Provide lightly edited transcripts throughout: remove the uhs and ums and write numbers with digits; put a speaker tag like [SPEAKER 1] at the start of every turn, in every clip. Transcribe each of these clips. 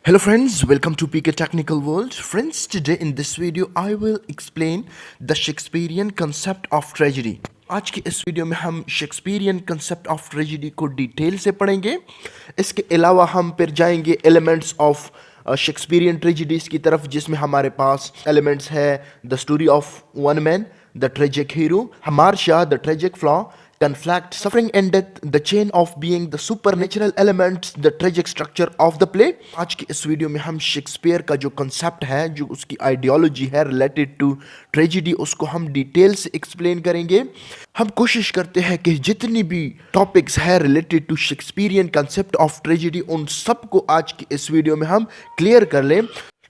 [SPEAKER 1] Hello friends, welcome to PK Technical World. Friends, today in this video I will explain the Shakespearean concept of tragedy. आज की इस video में हम Shakespearean concept of tragedy को detail से पढ़ेंगे. इसके अलावा हम फिर जाएंगे एलिमेंट्स ऑफ शेक्सपियरियन ट्रेजेडीज की तरफ, जिसमें हमारे पास एलिमेंट्स है the story of one man, the tragic hero, hamartia, the tragic flaw, conflict, suffering and death, the chain of being, the supernatural elements, the tragic structure of the play. आज की इस video में हम Shakespeare का जो concept है, जो उसकी आइडियोलॉजी है रिलेटेड टू ट्रेजेडी, उसको हम डिटेल से एक्सप्लेन करेंगे. हम कोशिश करते हैं कि जितनी भी टॉपिक्स है related to Shakespearean concept of tragedy, उन सबको आज की इस वीडियो में हम क्लियर कर लें.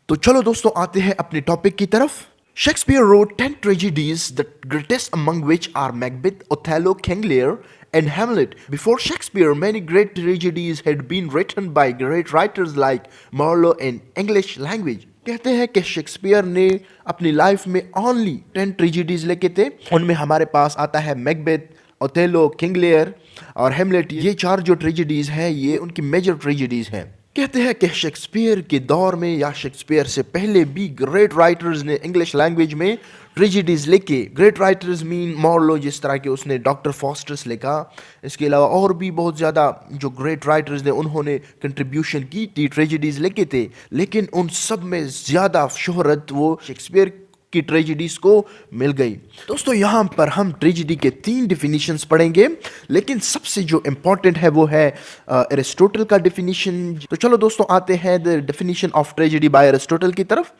[SPEAKER 1] तो चलो दोस्तों, आते हैं अपने टॉपिक की तरफ. Shakespeare wrote 10 tragedies, the greatest among which are Macbeth, Othello, King Lear, and Hamlet. Before Shakespeare, many great tragedies had been written by great writers like Marlowe in English language. कहते हैं कि Shakespeare ने अपनी life में only 10 tragedies लिखे थे. उनमें हमारे पास आता है मैकबेथ, ओथेलो, किंग लियर और हेमलेट. ये चार जो ट्रेजेडीज हैं, ये उनकी मेजर ट्रेजेडीज हैं. कहते हैं कि शेक्सपियर के दौर में या शेक्सपियर से पहले भी ग्रेट राइटर्स ने इंग्लिश लैंग्वेज में ट्रेजेडीज लिखे. ग्रेट राइटर्स मीन मॉर्लो, जिस तरह के उसने डॉक्टर फॉस्टर्स लिखा. इसके अलावा और भी बहुत ज़्यादा जो ग्रेट राइटर्स ने उन्होंने कंट्रीब्यूशन की थी, ट्रेजेडीज लिखे थे. लेकिन उन सब में ज़्यादा शोहरत वो शेक्सपियर की ट्रेजेडीज को मिल गई. दोस्तों, यहाँ पर हम ट्रेजेडी के 3 डिफिनीशंस पढ़ेंगे, लेकिन सबसे जो इम्पोर्टेंट है वो है एरिस्टोटल का डिफिनीशन. तो चलो दोस्तों, आते हैं the definition of tragedy by Aristotle की तरफ.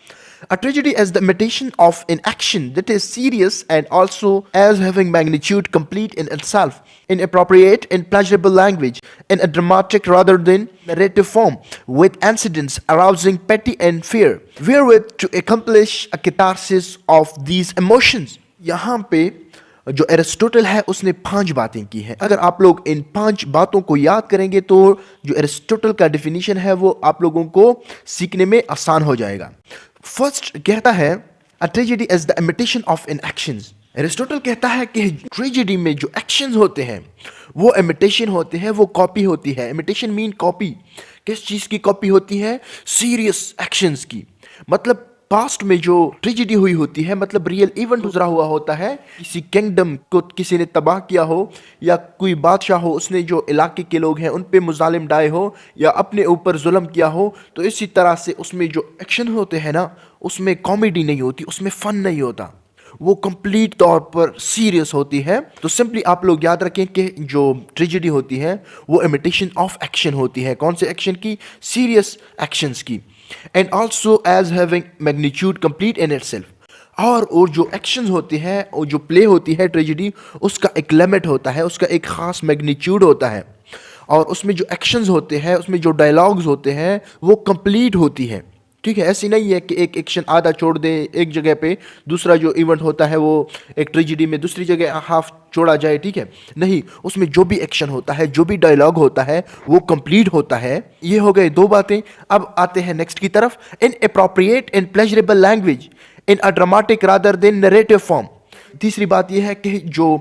[SPEAKER 1] A tragedy as the imitation of an action that is serious and also as having magnitude complete in itself, in appropriate and pleasurable language, in a dramatic rather than narrative form, with incidents arousing pity and fear, wherewith to accomplish a catharsis of these emotions. यहाँ पे जो Aristotle है उसने 5 बातें की हैं. अगर आप लोग इन 5 बातों को याद करेंगे तो जो एरिस्टोटल का डिफिनीशन है वो आप लोगों को सीखने में आसान हो जाएगा. फर्स्ट कहता है a tragedy as the imitation of an actions. Aristotle कहता है कि ट्रेजेडी में जो एक्शंस होते हैं वो इमिटेशन होते हैं, वो कॉपी होती है. Imitation mean copy. किस चीज़ की कॉपी होती है? सीरियस एक्शंस की. मतलब पास्ट में जो ट्रेजेडी हुई होती है, मतलब रियल इवेंट गुजरा हुआ होता है. किसी किंगडम को किसी ने तबाह किया हो, या कोई बादशाह हो, उसने जो इलाके के लोग हैं उन पे मुजालिम डाले हो, या अपने ऊपर जुल्म किया हो. तो इसी तरह से उसमें जो एक्शन होते हैं ना, उसमें कॉमेडी नहीं होती, उसमें फन नहीं होता, वो कंप्लीट तौर पर सीरियस होती है. तो सिंपली आप लोग याद रखें कि जो ट्रेजेडी होती है वो इमिटेशन ऑफ एक्शन होती है. कौन से एक्शन की? सीरियस एक्शंस की. And also as having magnitude complete in itself. और जो एक्शंस होते हैं और जो प्ले होती है ट्रेजेडी, उसका एक लिमिट होता है, उसका एक खास मैग्नीट्यूड होता है. और उसमें जो एक्शंस होते हैं, उसमें जो डायलॉग्स होते हैं, वो कंप्लीट होती है. ठीक है, ऐसी नहीं है कि एक एक्शन आधा छोड़ दे एक जगह पे, दूसरा जो इवेंट होता है वो एक ट्रेजेडी में दूसरी जगह हाफ छोड़ा जाए. ठीक है, नहीं, उसमें जो भी एक्शन होता है, जो भी डायलॉग होता है, वो कंप्लीट होता है. ये हो गए 2 बातें. अब आते हैं नेक्स्ट की तरफ. In appropriate and pleasurable language, in a dramatic rather than narrative form. तीसरी बात यह है कि जो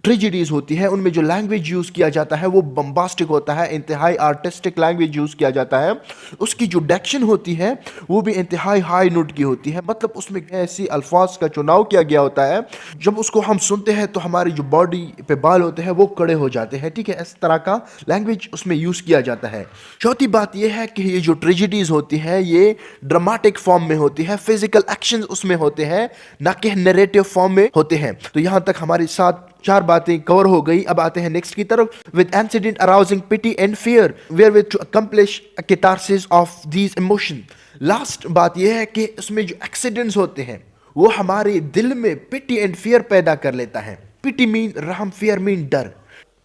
[SPEAKER 1] ट्रेजेडीज होती है उनमें जो लैंग्वेज यूज़ किया जाता है वो बम्बास्टिक होता है, इंतहाई आर्टिस्टिक लैंग्वेज यूज़ किया जाता है. उसकी जो डायरेक्शन होती है वो भी इंतहाई हाई नोट की होती है. मतलब उसमें ऐसी अल्फाज का चुनाव किया गया होता है, जब उसको हम सुनते हैं तो हमारी जो बॉडी पे बाल होते हैं वो खड़े हो जाते हैं. ठीक है, इस तरह का लैंग्वेज उसमें यूज़ किया जाता है. चौथी बात यह है कि ये जो ट्रेजेडीज होती हैं ये ड्रामेटिक फॉर्म में होती है, फिजिकल एक्शंस उसमें होते हैं, ना कि नरेटिव फॉर्म में होते हैं. तो यहाँ तक हमारे साथ 4 बातें कवर हो गई. अब आते हैं नेक्स्ट की तरफ. With incident arousing pity and fear, wherewith to accomplish a catharsis of these emotion. Last बात यह है कि उसमें जो एक्सीडेंट्स होते हैं वो हमारे दिल में पिटी एंड फियर पैदा कर लेता है. पिटी मीन रहम, फियर मीन डर.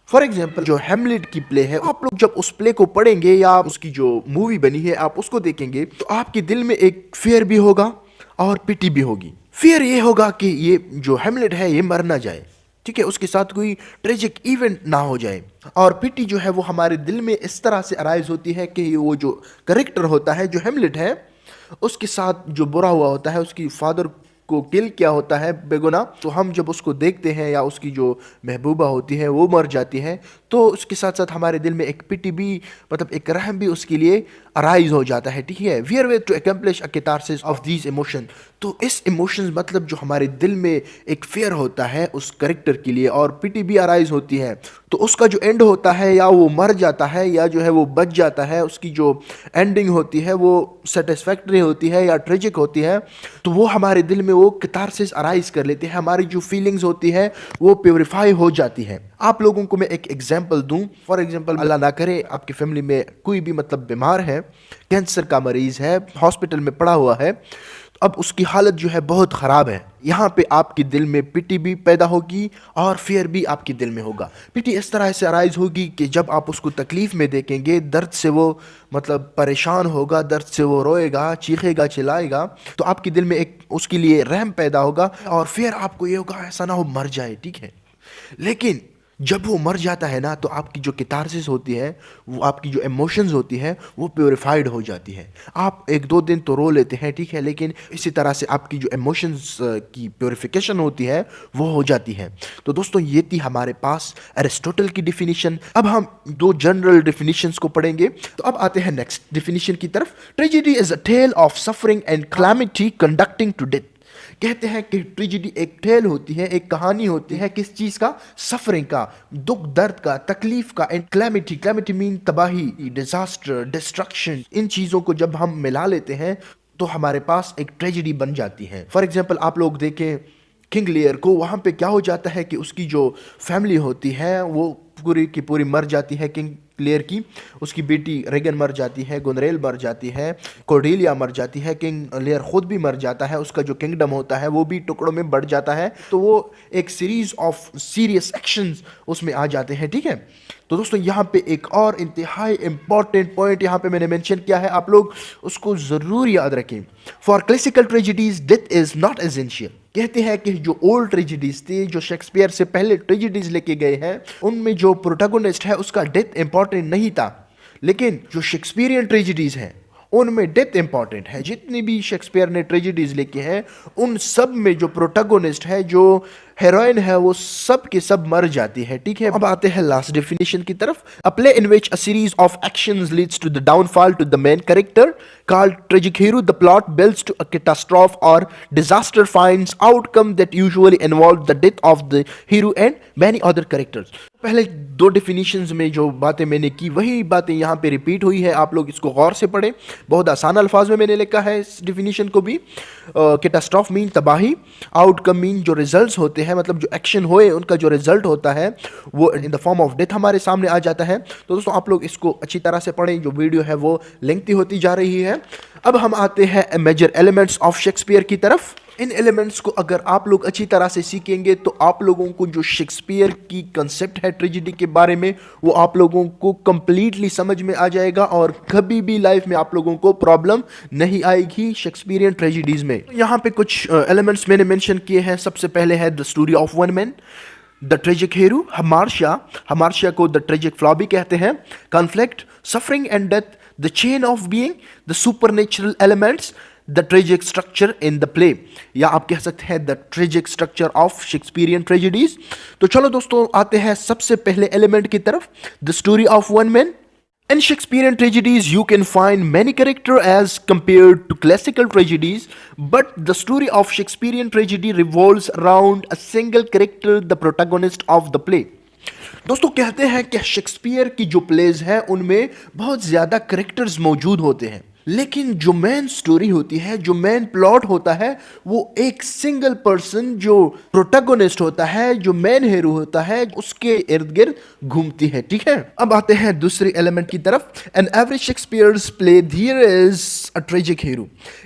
[SPEAKER 1] फॉर एग्जाम्पल जो हेमलेट की प्ले है, आप लोग जब उस प्ले को पढ़ेंगे या उसकी जो मूवी बनी है आप उसको देखेंगे, तो आपके दिल में एक फियर भी होगा और पिटी भी होगी. फियर ये होगा कि ये जो हेमलेट है ये मर ना जाए. ठीक है, उसके साथ कोई ट्रेजिक इवेंट ना हो जाए. और पिटी जो है वो हमारे दिल में इस तरह से अराइज होती है कि वो जो करेक्टर होता है, जो हेमलेट है, उसके साथ जो बुरा हुआ होता है, उसकी फादर को किल किया होता है बेगुनाह, तो हम जब उसको देखते हैं या उसकी जो महबूबा होती है वो मर जाती है, तो उसके साथ साथ हमारे दिल में एक पिटी भी, मतलब एक रहम भी उसके लिए अराइज हो जाता है, ठीक है। We are way to accomplish a catharsis of these emotion. तो इस इमोशंस मतलब जो हमारे दिल में एक फेयर होता है उस करेक्टर के लिए, और पिटी भी अराइज होती है, तो उसका जो एंड होता है या वो मर जाता है या जो है वो बच जाता है, उसकी जो एंडिंग होती है वो सेटिस्फैक्ट्री होती है या ट्रेजिक होती है, तो वो हमारे दिल में वो कैथारसिस अराइज कर लेती है, हमारी जो फीलिंग्स होती है वो प्योरीफाई हो जाती है। आप लोगों को मैं एक एग्जांपल दूं, फॉर एग्जांपल अल्लाह ना करे आपकी फैमिली में कोई भी मतलब बीमार है, कैंसर का मरीज है, हॉस्पिटल में पड़ा हुआ है, अब उसकी हालत जो है बहुत ख़राब है। यहाँ पे आपके दिल में पिटी भी पैदा होगी और फियर भी आपके दिल में होगा। पिटी इस तरह से अराइज होगी कि जब आप उसको तकलीफ़ में देखेंगे, दर्द से वो मतलब परेशान होगा, दर्द से वो रोएगा, चीखेगा, चिल्लाएगा, तो आपके दिल में एक उसके लिए रहम पैदा होगा, और फिर आपको ये होगा ऐसा ना हो मर जाए, ठीक है। लेकिन जब वो मर जाता है ना, तो आपकी जो कैथारसिस होती है, वो आपकी जो इमोशंस होती है वो प्योरीफाइड हो जाती है। आप एक दो दिन तो रो लेते हैं, ठीक है, लेकिन इसी तरह से आपकी जो इमोशंस की प्योरीफिकेशन होती है वो हो जाती है। तो दोस्तों ये थी हमारे पास एरिस्टोटल की डिफिनीशन। अब हम दो जनरल डिफिनीशंस को पढ़ेंगे। तो अब आते हैं नेक्स्ट डिफिनीशन की तरफ। Tragedy is a tale of suffering and calamity conducting to death. कहते हैं कि ट्रेजेडी एक टेल होती है, एक कहानी होती है, किस चीज का? सफरिंग का, दुख दर्द का, तकलीफ का, एंड क्लैमिटी, क्लैमिटी मीन तबाही, डिजास्टर, डिस्ट्रक्शन। इन चीजों को जब हम मिला लेते हैं तो हमारे पास एक ट्रेजेडी बन जाती है। फॉर एग्जाम्पल आप लोग देखें किंग लियर को, वहां पे क्या हो जाता है कि उसकी जो फैमिली होती है वो पूरी की पूरी मर जाती है। किंग लियर की उसकी बेटी रेगन मर जाती है, गुनरेल मर जाती है, कोर्डेलिया मर जाती है, किंग लियर खुद भी मर जाता है, उसका जो किंगडम होता है वो भी टुकड़ों में बढ़ जाता है। तो वो एक सीरीज ऑफ सीरियस एक्शंस उसमें आ जाते हैं, ठीक है। तो दोस्तों यहाँ पे एक और इंतहाई इंपॉर्टेंट पॉइंट यहाँ पे मैंने मेंशन किया है, आप लोग उसको जरूर याद रखें। For classical tragedies death is not essential. कहते हैं कि जो ओल्ड ट्रेजेडीज थी, जो शेक्सपियर से पहले ट्रेजेडीज लेके गए हैं, उनमें जो प्रोटैगनिस्ट है उसका डेथ इंपॉर्टेंट नहीं था। लेकिन जो शेक्सपियरियन ट्रेजेडीज हैं उनमें डेथ इंपॉर्टेंट है। जितनी भी शेक्सपियर ने ट्रेजेडीज लिखी हैं उन सब में जो प्रोटैगनिस्ट है, जो हेरोइन है, वो सब के सब मर जाती है, ठीक है। अब आते हैं लास्ट डेफिनेशन की तरफ। A play in which a series of actions leads to the downfall to the main character called tragic hero. The plot builds to a catastrophe or disaster finds outcome that usually involve the death of the hero and many other characters. पहले दो definitions में जो बातें मैंने की वही बातें यहाँ पे रिपीट हुई है, आप लोग इसको गौर से पढ़ें। बहुत आसान अल्फाज में मैंने लिखा है इस डिफिनीशन को भी। कैटास्ट्रॉफ मीन तबाही, आउटकम मीन जो रिजल्ट्स होते हैं, मतलब जो एक्शन होए उनका जो रिजल्ट होता है वो in the form of death हमारे सामने आ जाता है। तो दोस्तों आप लोग इसको अच्छी तरह से पढ़ें, जो वीडियो है वो लेंथी होती जा रही है। अब हम आते हैं मेजर एलिमेंट्स ऑफ शेक्सपियर की तरफ। इन एलिमेंट्स को अगर आप लोग अच्छी तरह से सीखेंगे तो आप लोगों को जो शेक्सपियर की कंसेप्ट है ट्रेजेडी के बारे में वो आप लोगों को कंप्लीटली समझ में आ जाएगा, और कभी भी लाइफ में आप लोगों को प्रॉब्लम नहीं आएगी शेक्सपियरियन ट्रेजेडीज में। यहाँ पे कुछ एलिमेंट्स मैंने मेंशन किए हैं। सबसे पहले है the story of one man, the tragic hero, hamartia को द ट्रेजिक फ्लॉ भी कहते हैं, conflict, suffering and death, the chain of being, the supernatural elements, the tragic structure in the play, या आप कह सकते हैं the tragic structure of Shakespearean tragedies. तो चलो दोस्तों आते हैं सबसे पहले एलिमेंट की तरफ, the story of one man. In Shakespearean tragedies, you can find many characters as compared to classical tragedies, but the story of Shakespearean tragedy revolves around a single character, the protagonist of the play. दोस्तों कहते हैं कि Shakespeare की जो pledge हैं उनमें बहुत ज़्यादा करेक्टर्स मौजूद होते हैं, लेकिन जो मेन स्टोरी होती है, जो मेन प्लॉट होता है, वो एक सिंगल पर्सन जो प्रोटैगनिस्ट होता है, जो मेन हीरो होता है, उसके इर्द गिर्द घूमती है, ठीक है। अब आते हैं दूसरी एलिमेंट की तरफ। An average Shakespeare's play there is a tragic hero.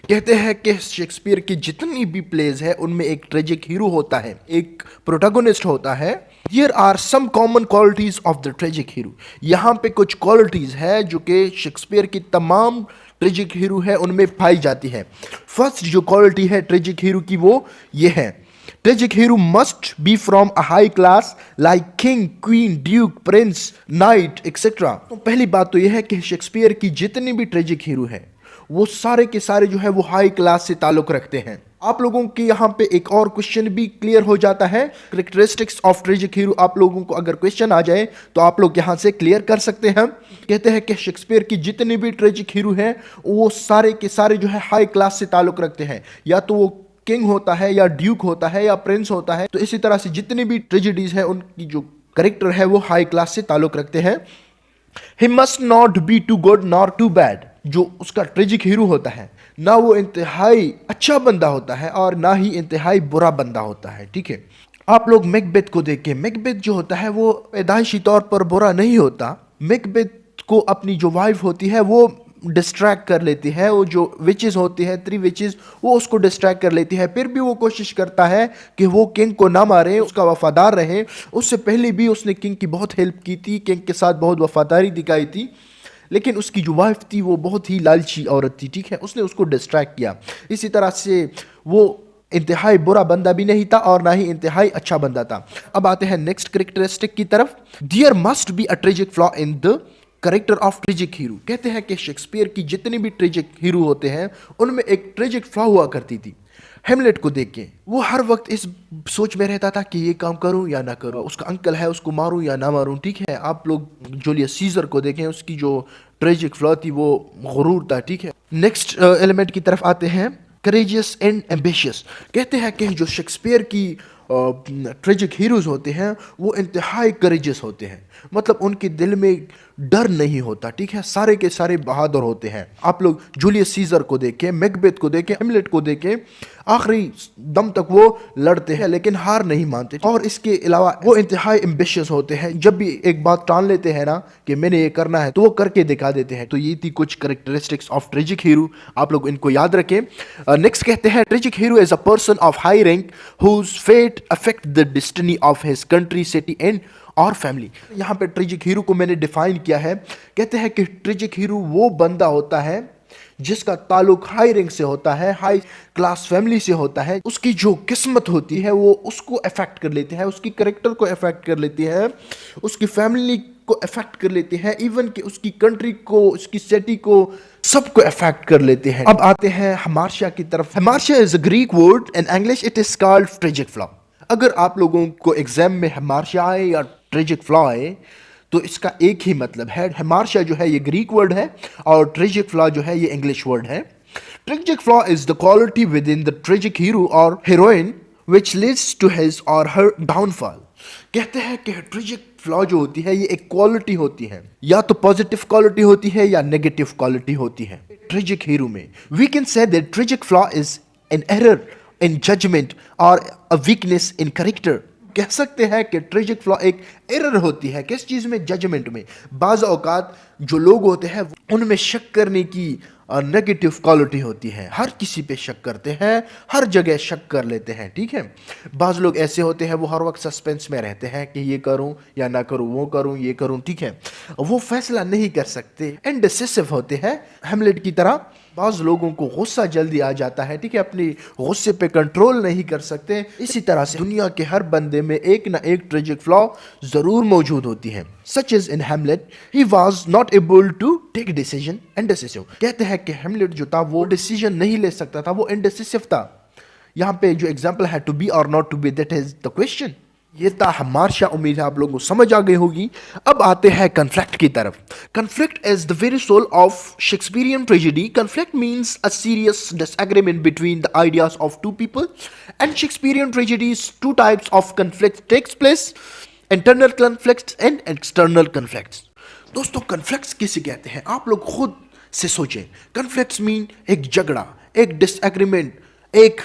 [SPEAKER 1] कहते हैं कि शेक्सपियर की जितनी भी प्लेज है उनमें एक ट्रेजिक हीरो होता है, एक प्रोटैगनिस्ट होता है। Here are some common qualities of the tragic hero. यहाँ पे कुछ क्वालिटीज है जो कि शेक्सपियर की तमाम ट्रेजिक हीरो है उनमें पाई जाती है। फर्स्ट जो क्वालिटी है ट्रेजिक हीरो की वो ये है, tragic hero must be from a high class like king, queen, Duke, Prince, night etcetera. तो पहली बात तो यह है कि शेक्सपियर की जितनी भी ट्रेजिक हीरो है वो सारे के सारे जो है वो हाई क्लास से ताल्लुक रखते हैं। आप लोगों के यहाँ पे एक और क्वेश्चन भी क्लियर हो जाता है, करेक्टरिस्टिक्स ऑफ ट्रेजिक हीरो। आप लोगों को अगर क्वेश्चन आ जाए तो आप लोग यहाँ से क्लियर कर सकते हैं। कहते हैं कि शेक्सपियर की जितने भी ट्रेजिक हीरो हैं वो सारे के सारे जो है हाई क्लास से ताल्लुक रखते हैं, या तो वो किंग होता है या ड्यूक होता है या प्रिंस होता है। तो इसी तरह से जितनी भी ट्रेजेडीज हैं उनकी जो करेक्टर है वो हाई क्लास से ताल्लुक रखते हैं। He must not be too good nor too bad. जो उसका ट्रेजिक हीरो होता है ना वो इंतहाई अच्छा बंदा होता है और ना ही इंतहाई बुरा बंदा होता है, ठीक है। आप लोग मैकबेथ को देखें, मैकबेथ जो होता है वो पैदाइशी तौर पर बुरा नहीं होता। मैकबेथ को अपनी जो वाइफ होती है वो डिस्ट्रैक्ट कर लेती है, वो जो विचेस होती है, 3 विचेस, वो उसको डिस्ट्रैक्ट कर लेती है। फिर भी वो कोशिश करता है कि वो किंग को ना मारे, उसका वफादार रहे। उससे पहले भी उसने किंग की बहुत हेल्प की थी, किंग के साथ बहुत वफादारी दिखाई थी, लेकिन उसकी जो वाइफ थी वो बहुत ही लालची औरत थी, ठीक है। उसने उसको डिस्ट्रैक्ट किया। इसी तरह से वो इंतहाई बुरा बंदा भी नहीं था और ना ही इंतहाई अच्छा बंदा था। अब आते हैं नेक्स्ट कैरेक्टरिस्टिक की तरफ। There must be a tragic flaw in the character of tragic hero. कहते हैं कि शेक्सपियर की जितने भी ट्रेजिक हीरो होते हैं उनमें एक ट्रेजिक फ्लॉ हुआ करती थी। हेमलेट को देख के वो हर वक्त इस सोच में रहता था कि ये काम करूं या ना करूं, उसका अंकल है उसको मारूं या ना मारूं, ठीक है। आप लोग जूलियस सीजर को देखें, उसकी जो ट्रेजिक फ्लॉ थी वो गुरूर था, ठीक है। नेक्स्ट एलिमेंट की तरफ आते हैं, करेजियस एंड एम्बिशियस। कहते हैं कि जो शेक्सपियर की ट्रेजिक हीरोज होते हैं वो इंतहाई करेजियस होते हैं, मतलब उनके दिल में डर नहीं होता, ठीक है। सारे के सारे बहादुर होते हैं। आप लोग जूलियस सीजर को देखें, मैकबेथ को देखें, हेमलेट को देखें, आखिरी दम तक वो लड़ते हैं लेकिन हार नहीं मानते। और इसके अलावा वो इंतहाई एम्बिशियस होते हैं, जब भी एक बात ठान लेते हैं ना कि मैंने ये करना है तो वो करके दिखा देते हैं। तो ये थी कुछ कैरेक्टरिस्टिक्स ऑफ ट्रेजिक हीरो, आप लोग इनको याद रखें। नेक्स्ट कहते हैं, tragic hero is a person of high rank whose fate affect the destiny of his country, city and और फैमिली। यहाँ पे ट्रेजिक हीरो को मैंने डिफाइन किया है। कहते हैं कि ट्रेजिक हीरो वो बंदा होता है जिसका ताल्लुक हाई रैंक से होता है, हाई क्लास फैमिली से होता है। उसकी जो किस्मत होती है वो उसको अफेक्ट कर लेती है, उसकी करेक्टर को अफेक्ट कर लेती है, उसकी फैमिली को अफेक्ट कर लेती है, इवन कि उसकी कंट्री को, उसकी सिटी को, सबको अफेक्ट कर लेते हैं। अब आते हैं हमार्शिया की तरफ। Hamartia is a Greek word, in English it is called tragic flaw. अगर आप लोगों को एग्जाम में हमार्शिया आए या ट्रेजिक फ्लॉ आए तो इसका एक ही मतलब है। हमार्शिया जो है ये ग्रीक वर्ड है और ट्रेजिक फ्लॉ जो है ये इंग्लिश वर्ड है। Tragic flaw is the quality within the tragic hero और heroine which leads to his or her downfall. कहते हैं कि ट्रेजिक फ्लॉ जो होती है ये एक क्वालिटी होती है, या तो पॉजिटिव क्वालिटी होती है या नेगेटिव क्वालिटी होती है। ट्रेजिक हीरो में we can say that tragic flaw is an error in judgement or a weakness in character. कह सकते हैं कि ट्रेजिक फ्लॉ एक एरर होती है, किस चीज़ में? जजमेंट में। बाज़ औकात जो लोग होते हैं उनमें शक करने की नेगेटिव क्वालिटी होती है, हर किसी पे शक करते हैं, हर जगह शक कर लेते हैं, ठीक है। बाज़ लोग ऐसे होते हैं वो हर वक्त सस्पेंस में रहते हैं कि ये करूं या ना करूं, वो करूं ये करूं, ठीक है। वो फैसला नहीं कर सकते, इनडिसिसिव होते हैं, हेमलेट की तरह। बाज़ लोगों को गुस्सा जल्दी आ जाता है, ठीक है, अपनी गुस्से पे कंट्रोल नहीं कर सकते। इसी तरह से दुनिया के हर बंदे में एक ना एक ट्रेजिक फ्लॉ ज़रूर मौजूद होती है। Such is in Hamlet, he was not able to take decision, indecisive. कहते हैं कि हेमलेट जो था वो डिसीजन नहीं ले सकता था, वो इनडिसिसिव था। यहाँ पे जो एग्जाम्पल है to be or not to be, that is the question. ये था हमार्शिया। उम्मीद है आप लोगों को समझ आ गई होगी। अब आते हैं कन्फ्लिक्ट की तरफ। Conflict is the very soul of Shakespearean tragedy. Conflict means a serious disagreement between the ideas of two people. And Shakespearean tragedies two types of conflict takes place, internal conflicts and external conflicts. दोस्तों conflicts किसे कहते हैं आप लोग खुद से सोचें। Conflicts mean एक झगड़ा, एक डिसएग्रीमेंट, एक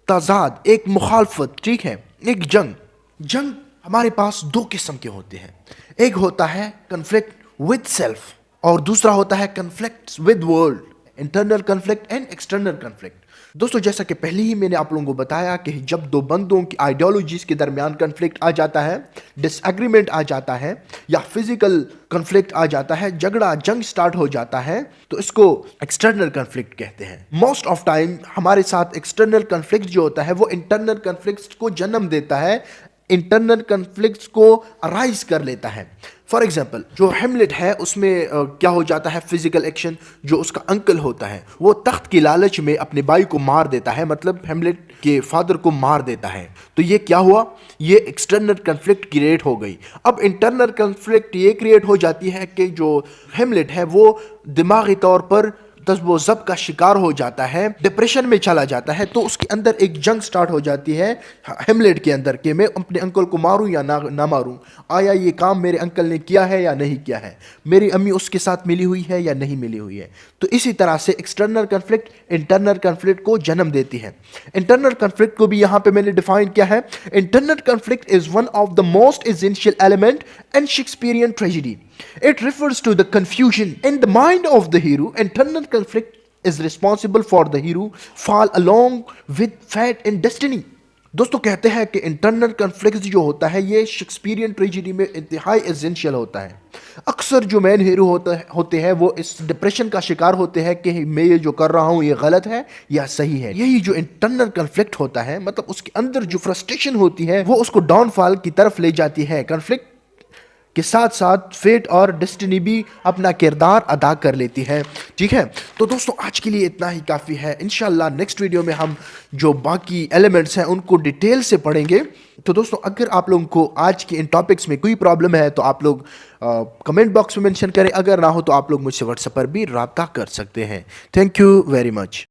[SPEAKER 1] तजाद, एक मुखालफत, ठीक है, एक जंग। जंग हमारे पास दो किस्म के होते हैं। एक होता है कन्फ्लिक्ट विद सेल्फ और दूसरा होता है conflict with world, internal conflict and external conflict. दोस्तों जैसा कि पहले ही मैंने आप लोगों को बताया कि जब दो बंदों की आइडियोलॉजीज के दरमियान कन्फ्लिक्ट आ जाता है, डिसएग्रीमेंट आ जाता है या फिजिकल कन्फ्लिक्ट आ जाता है, झगड़ा जंग स्टार्ट हो जाता है, तो इसको एक्सटर्नल कन्फ्लिक्ट कहते हैं। मोस्ट ऑफ टाइम हमारे साथ एक्सटर्नल कन्फ्लिक्ट जो होता है वो इंटरनल कन्फ्लिक्ट को जन्म देता है, इंटरनल कन्फ्लिक्ट्स को अराइज कर लेता है। فار ایگزامپل جو ہیملٹ ہے اس میں کیا ہو جاتا ہے، فزیکل ایکشن، جو اس کا انکل ہوتا ہے وہ تخت کی لالچ میں اپنے بھائی کو مار دیتا ہے، مطلب ہیملٹ کے فادر کو مار دیتا ہے. تو یہ کیا ہوا، یہ ایکسٹرنل کنفلکٹ کریٹ ہو گئی. اب انٹرنل کنفلکٹ یہ کریٹ ہو جاتی ہے کہ جو ہیملٹ ہے وہ دماغی طور پر تذب و ضبط کا شکار ہو جاتا ہے، ڈپریشن میں چلا جاتا ہے. تو اس کے اندر ایک جنگ سٹارٹ ہو جاتی ہے ہیملٹ کے اندر کہ میں اپنے انکل کو ماروں یا نہ ماروں، آیا یہ کام میرے انکل نے کیا ہے یا نہیں کیا ہے، میری امی اس کے ساتھ ملی ہوئی ہے یا نہیں ملی ہوئی ہے. تو اسی طرح سے ایکسٹرنل کنفلکٹ انٹرنل کنفلکٹ کو جنم دیتی ہے. انٹرنل کنفلکٹ کو بھی یہاں پہ میں نے ڈیفائن کیا ہے، internal conflict is one of the most essential element in Shakespearean tragedy. It refers to the confusion in the mind of the hero. Internal conflict is responsible for the hero fall along with fate and destiny. دوستو کہتے ہیں کہ internal conflict جو ہوتا ہے یہ شیکسپیرین tragedy میں انتہائی ایسینشیل ہوتا ہے. اکثر جو مین ہیرو ہوتے ہیں وہ اس ڈپریشن کا شکار ہوتے ہیں کہ میں یہ جو کر رہا ہوں یہ غلط ہے یا صحیح ہے. یہی جو انٹرنل کنفلکٹ ہوتا ہے، مطلب اس کے اندر جو فرسٹریشن ہوتی ہے وہ اس کو ڈاؤن فال کی طرف لے جاتی ہے. کنفلکٹ کے ساتھ ساتھ فیٹ اور ڈسٹنی بھی اپنا کردار ادا کر لیتی ہے. ٹھیک ہے، تو دوستوں آج کے لیے اتنا ہی کافی ہے. انشاءاللہ نیکسٹ ویڈیو میں ہم جو باقی ایلیمنٹس ہیں ان کو ڈیٹیل سے پڑھیں گے. تو دوستوں اگر آپ لوگوں کو آج کے ان ٹاپکس میں کوئی پرابلم ہے تو آپ لوگ کمنٹ باکس میں منشن کریں، اگر نہ ہو تو آپ لوگ مجھ سے واٹس ایپ پر بھی رابطہ کر سکتے ہیں. Thank you very much.